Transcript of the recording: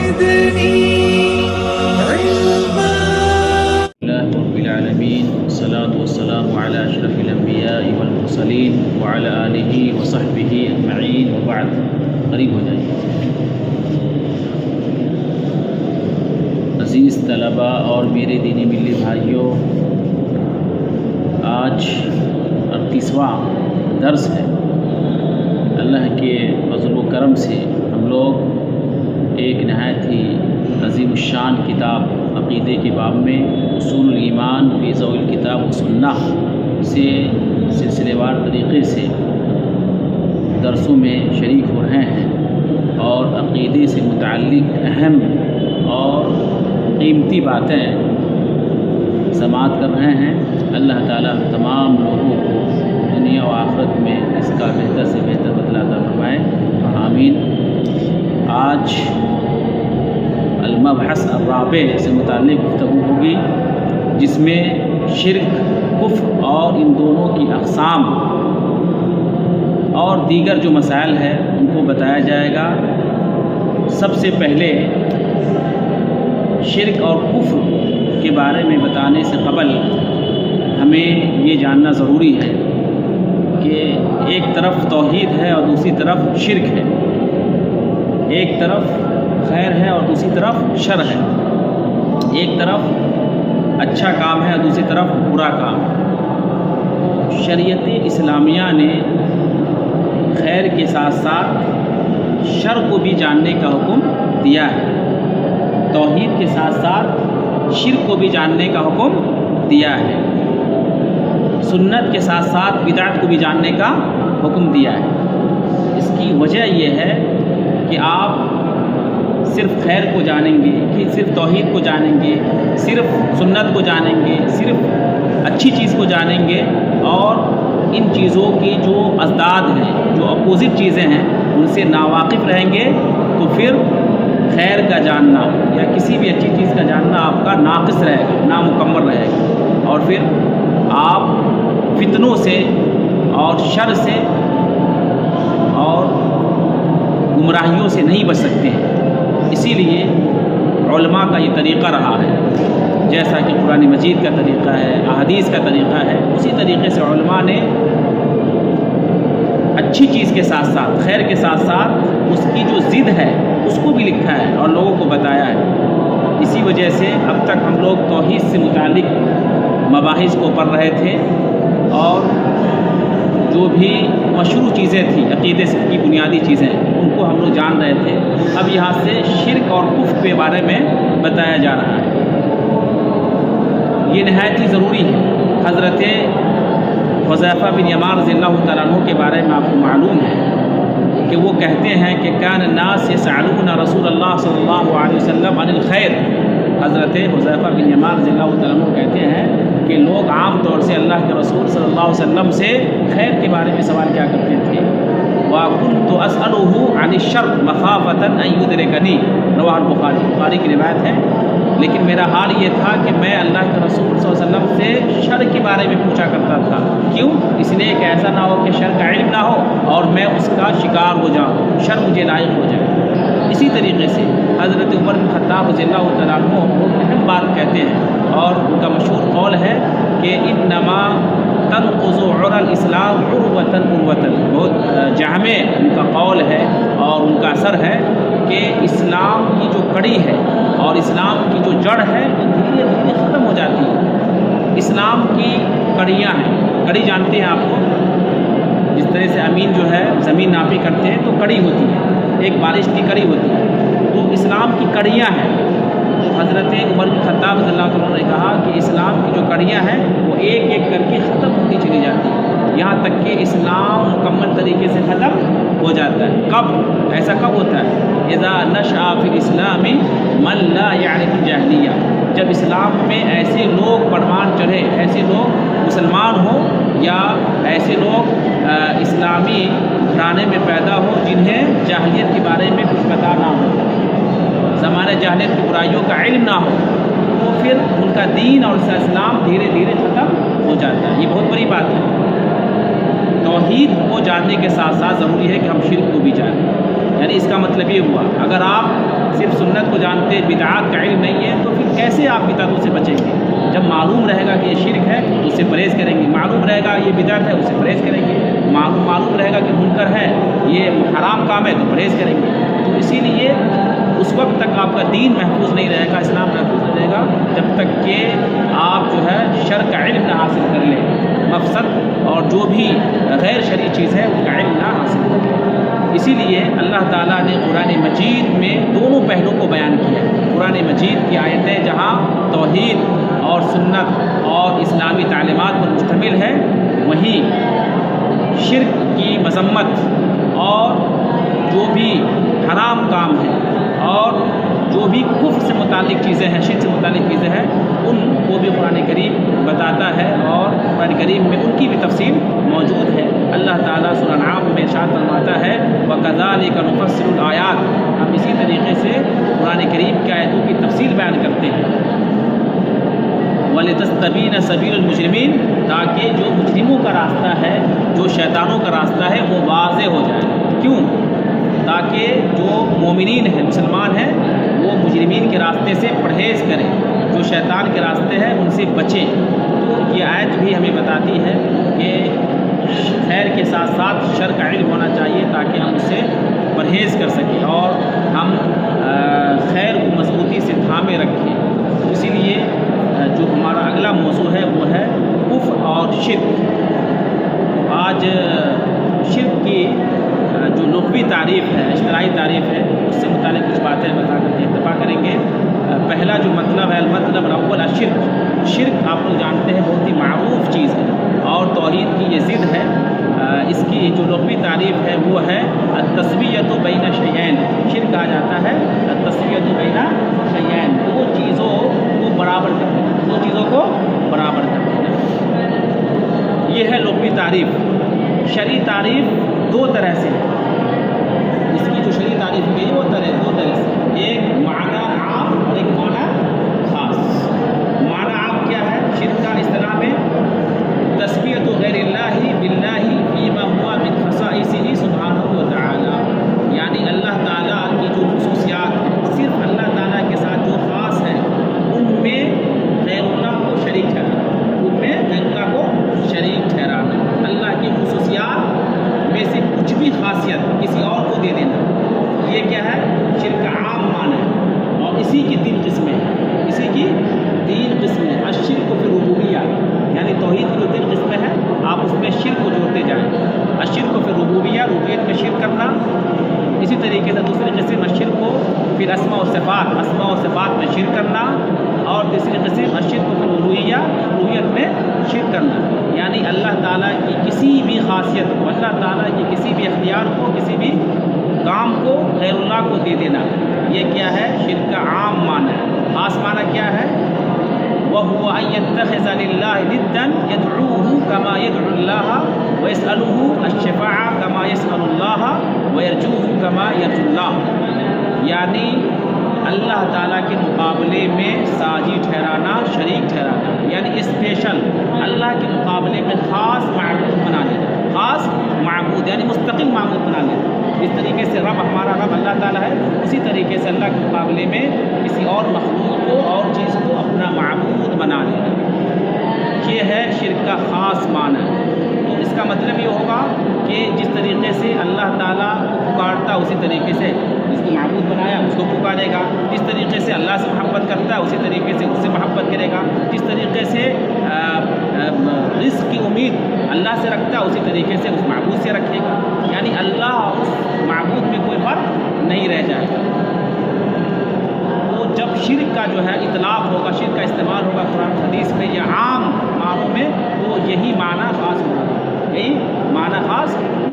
رب العالمین والصلاة والسلام علی اشرف الانبیاء والمرسلین وعلی آلہ وصحبہ اجمعین وبعد. قریب ہو جائیے. عزیز طلباء اور میرے دینی ملی بھائیوں، آج 38واں درس ہے. اللہ کے فضل و کرم سے ہم لوگ ایک نہایت ہی عظیم الشان کتاب عقیدے کے باب میں اصول الایمان فی ضوء الکتاب و سنہ سے سلسلے وار طریقے سے درسوں میں شریک ہو رہے ہیں اور عقیدے سے متعلق اہم اور قیمتی باتیں سماعت کر رہے ہیں. اللہ تعالیٰ تمام لوگوں کو دنیا و آخرت میں اس کا بہتر سے بہتر بدلہ عطا فرمائے. آمین. آج المبحث الرابع سے متعلق گفتگو ہوگی، جس میں شرک، کفر اور ان دونوں کی اقسام اور دیگر جو مسائل ہیں ان کو بتایا جائے گا. سب سے پہلے شرک اور کفر کے بارے میں بتانے سے قبل ہمیں یہ جاننا ضروری ہے کہ ایک طرف توحید ہے اور دوسری طرف شرک ہے. ایک طرف خیر ہے اور دوسری طرف شر ہے. ایک طرف اچھا کام ہے اور دوسری طرف برا کام ہے. شریعت اسلامیہ نے خیر کے ساتھ ساتھ شر کو بھی جاننے کا حکم دیا ہے. توحید کے ساتھ ساتھ شرک کو بھی جاننے کا حکم دیا ہے. سنت کے ساتھ ساتھ بدعت کو بھی جاننے کا حکم دیا ہے. اس کی وجہ یہ ہے کہ آپ صرف خیر کو جانیں گے، کہ صرف توحید کو جانیں گے، صرف سنت کو جانیں گے، صرف اچھی چیز کو جانیں گے اور ان چیزوں کی جو ازداد ہیں، جو اپوزٹ چیزیں ہیں، ان سے ناواقف رہیں گے تو پھر خیر کا جاننا یا کسی بھی اچھی چیز کا جاننا آپ کا ناقص رہے گا، نامکمل رہے گا، اور پھر آپ فتنوں سے اور شر سے اور گمراہیوں سے نہیں بچ سکتے ہیں. اسی لیے علماء کا یہ طریقہ رہا ہے، جیسا کہ قرآن مجید کا طریقہ ہے، احادیث کا طریقہ ہے، اسی طریقے سے علماء نے اچھی چیز کے ساتھ ساتھ، خیر کے ساتھ ساتھ اس کی جو ضد ہے اس کو بھی لکھا ہے اور لوگوں کو بتایا ہے. اسی وجہ سے اب تک ہم لوگ توحید سے متعلق مباحث کو پڑھ رہے تھے اور جو بھی مشروع چیزیں تھیں عقیدے سے کی بنیادی چیزیں ان کو ہم لوگ جان رہے تھے. اب یہاں سے شرک اور کفر کے بارے میں بتایا جا رہا ہے. یہ نہایت ہی ضروری ہے. حضرت حذیفہ بن یمان رضی اللہ تعالیٰ عنہ کے بارے میں آپ کو معلوم ہے کہ وہ کہتے ہیں کہ کان الناس یسألون رسول اللہ صلی اللہ علیہ وسلم عن الخیر. حضرت حذیفہ بن یمان رضی اللہ تعالیٰ عنہ کہتے ہیں کہ لوگ عام طور سے اللہ کے رسول صلی اللہ علیہ وسلم سے خیر کے بارے میں سوال کیا کرتے تھے. وَكُنْتُ أَسْأَلُهُ عَنِ الشَّرِّ مَخَافَةً أَن يُدْرِكَنِي. رواہ بخاری کی روایت ہے. لیکن میرا حال یہ تھا کہ میں اللہ کے رسول صلی اللہ علیہ وسلم سے شر کے بارے میں پوچھا کرتا تھا. کیوں؟ اس لیے کہ ایسا نہ ہو کہ شر کا علم نہ ہو اور میں اس کا شکار ہو جاؤں، شر مجھے لائق ہو جائے. اسی طریقے سے حضرت عمر بن خطاب رضی اللہ تعالیٰ عنہ وہ اہم بات کہتے ہیں اور ان کا مشہور قول ہے کہ انما تنقض عرى الاسلام عروة عروة. بہت جامع ان کا قول ہے اور ان کا اثر ہے کہ اسلام کی جو کڑی ہے اور اسلام کی جو جڑ ہے وہ دھیرے دھیرے ختم ہو جاتی ہے. اسلام کی کڑیاں ہیں. کڑی جانتے ہیں آپ کو، جس طرح سے امین جو ہے زمین ناپی کرتے ہیں تو کڑی ہوتی ہے، ایک بارش کی کڑی ہوتی ہے. تو اسلام کی کڑیاں ہیں. تو حضرت عمر بن خطاب رضی اللہ عنہ نے کہا کہ اسلام کی جو کڑیاں ہیں وہ ایک ایک کر کے ختم ہوتی چلی جاتی ہیں، یہاں تک کہ اسلام مکمل طریقے سے ختم ہو جاتا ہے. کب ایسا کب ہوتا ہے؟ اذا نشأ فی الاسلام من لا یعرف الجاہلیہ. جب اسلام میں ایسے لوگ پروان چڑھے، ایسے لوگ مسلمان ہوں یا ایسے لوگ اسلامی گھرانے میں پیدا ہو جنہیں جاہلیت کے بارے میں کچھ پتہ نہ ہو، زمانہ جاہلیت کی برائیوں کا علم نہ ہو، تو پھر ان کا دین اور اسلام دھیرے دھیرے ختم ہو جاتا ہے. یہ بہت بڑی بات ہے. توحید کو جاننے کے ساتھ ساتھ ضروری ہے کہ ہم شرک کو بھی جانیں. یعنی اس کا مطلب یہ ہوا اگر آپ صرف سنت کو جانتے بدعات کا علم نہیں ہے، تو پھر کیسے آپ بدعتوں سے بچیں گے؟ جب معلوم رہے گا کہ یہ شرک ہے تو اس سے پرہیز کریں گے، معلوم رہے گا یہ بدعت ہے اس سے پرہیز کریں گے، معلوم رہے گا کہ منکر ہے یہ حرام کام ہے تو پرہیز کریں گے۔ تو اسی لیے اس وقت تک آپ کا دین محفوظ نہیں رہے گا، اسلام محفوظ نہیں رہے گا جب تک کہ آپ جو ہے شرع کا علم نہ حاصل کر لیں، مقصد اور جو بھی غیر شرعی چیز ہے ان کا علم نہ حاصل کر لیں۔ اسی لیے اللہ تعالیٰ نے قرآن مجید میں دونوں پہلوؤں کو بیان کیا ہے۔ قرآن مجید کی آیتیں جہاں توحید اور سنت اور اسلامی تعلیمات پر مشتمل ہے، وہیں شرک کی مذمت اور جو بھی حرام کام ہے اور جو بھی کفر سے متعلق چیزیں ہیں، شرک سے متعلق چیزیں ہیں، ان کو بھی قرآن کریم بتاتا ہے اور قرآن کریم میں ان کی بھی تفصیل موجود ہے۔ اللہ تعالیٰ سورہ انعام میں ارشاد فرماتا ہے وَكَذَلِكَ نُفَصِّلُ الْآيَاتِ، ہم اسی طریقے سے قرآن کریم کی آیتوں کی تفصیل بیان کرتے ہیں۔ وَلِتَسْتَبِينَ سَبِيلُ الْمُجْرِمِينَ، تاکہ جو مجرموں کا راستہ ہے، جو شیطانوں کا راستہ ہے وہ واضح ہو جائے۔ کیوں؟ تاکہ جو مومنین ہیں، مسلمان ہیں، وہ مجرمین کے راستے سے پرہیز کریں، جو شیطان کے راستے ہیں ان سے بچیں۔ تو یہ آیت بھی ہمیں بتاتی ہے کہ خیر کے ساتھ ساتھ شر کا علم ہونا چاہیے تاکہ ہم اس سے پرہیز کر سکیں اور ہم خیر کو مضبوطی سے تھامے رکھیں۔ اسی لیے جو ہمارا اگلا موضوع ہے وہ ہے کفر اور شرک۔ آج شرک کی جو لغوی تعریف ہے، اصطلاحی تعریف ہے، اس سے متعلق کچھ باتیں بتا کر کے اتفاق کریں گے۔ پہلا جو مطلب ہے المطلب الاول الشرک، شرک آپ لوگ جانتے ہیں بہت ہی معروف چیز ہے اور توحید کی یہ ضد ہے۔ اس کی جو لغوی تعریف ہے وہ ہے التسویۃ بین شیئین، شرک کہا جاتا ہے التسویۃ بین شیئین، دو چیزوں کو برابر کر دینا، دو چیزوں کو برابر کر دینا، یہ ہے لغوی تعریف۔ شرعی تعریف دو طرح سے، اس کی جو شرعی تعریف ہے وہ دو طرح سے، ایک معنی عام اور ایک معنی خاص۔ معنی عام کیا ہے؟ شرک کا اصطلاح میں تسمیۃ غیر اللہ باللہ فیما ہوا من خصائصہ سبحانہ وتعالی، یعنی اللہ تعالیٰ کی جو خصوصیات ہیں، صرف اللہ تعالیٰ کے ساتھ جو خاص ہیں ان میں غیر اللہ کو شریک ٹھہرانا، ان میں غیر اللہ کو شریک ٹھہرانا، اللہ کی خصوصیات میں سے کچھ بھی خاصیت کسی اور کو دے دینا، یہ کیا ہے؟ شرک کا عام معنی ہے۔ اور اسی کی تین قسمیں ہیں، اسی کی تین قسمیں، الشرک فی الربوبیہ، یعنی توحید کی جو تین قسمیں ہیں آپ اس میں شرک کو جوڑتے جائیں۔ الشرک فی الربوبیہ، ربوبیت میں شرک کرنا، اسی طریقے سے دوسری قسم الشرک کو پھر اسماء و صفات، اسماء و صفات میں شرک کرنا، اور تیسری قسم الشرک فی الالوہیہ، الوہیت میں شرک کرنا، یعنی اللہ تعالیٰ کی کسی بھی خاصیت کو، اللہ تعالیٰ کی کسی بھی اختیار کو، کسی بھی کام کو غیر اللہ کو دے دینا، یہ کیا ہے؟ شرک کا عام معنی ہے۔ خاص معنی کیا ہے؟ وَهُوَ أَن يَتَّخِذَ لِلَّهِ نِدًّا يَدْعُوهُ كَمَا يَدْعُو اللَّهَ وَيَسْأَلُهُ الشَّفَاعَةَ كَمَا يَسْأَلُ اللَّهَ وَيَرْجُوهُ كَمَا يَرْجُو اللَّهَ، یعنی اللہ تعالیٰ کے مقابلے میں ساجی ٹھہرانا، شریک ٹھہرانا، یعنی اسپیشل اللہ کے مقابلے میں خاص معبود بنا لینا، خاص معبود یعنی مستقل معبود بنا لینا۔ اس طریقے سے رب، ہمارا رب اللہ تعالیٰ ہے، اسی طریقے سے اللہ کے مقابلے میں کسی اور مخلوق کو اور چیز کو اپنا معبود بنا لینا، یہ ہے شرک کا خاص معنی۔ تو اس کا مطلب یہ ہوگا کہ جس طریقے سے اللہ تعالیٰ کو پکارتا اسی طریقے سے جس کو معبود بنایا اس کو پکارے گا، جس طریقے سے اللہ سے محبت کرتا ہے اسی طریقے سے اس سے محبت کرے گا، جس طریقے سے رزق کی امید اللہ سے رکھتا ہے اسی طریقے سے اس معبود سے رکھے گا، یعنی اللہ اور اس معبود میں کوئی فرق نہیں رہ جائے گا۔ تو جب شرک کا جو ہے اطلاق ہوگا، شرک کا استعمال ہوگا قرآن حدیث میں یا عام معنوں میں، تو یہی معنی خاص ہوگا، یہی معنی خاص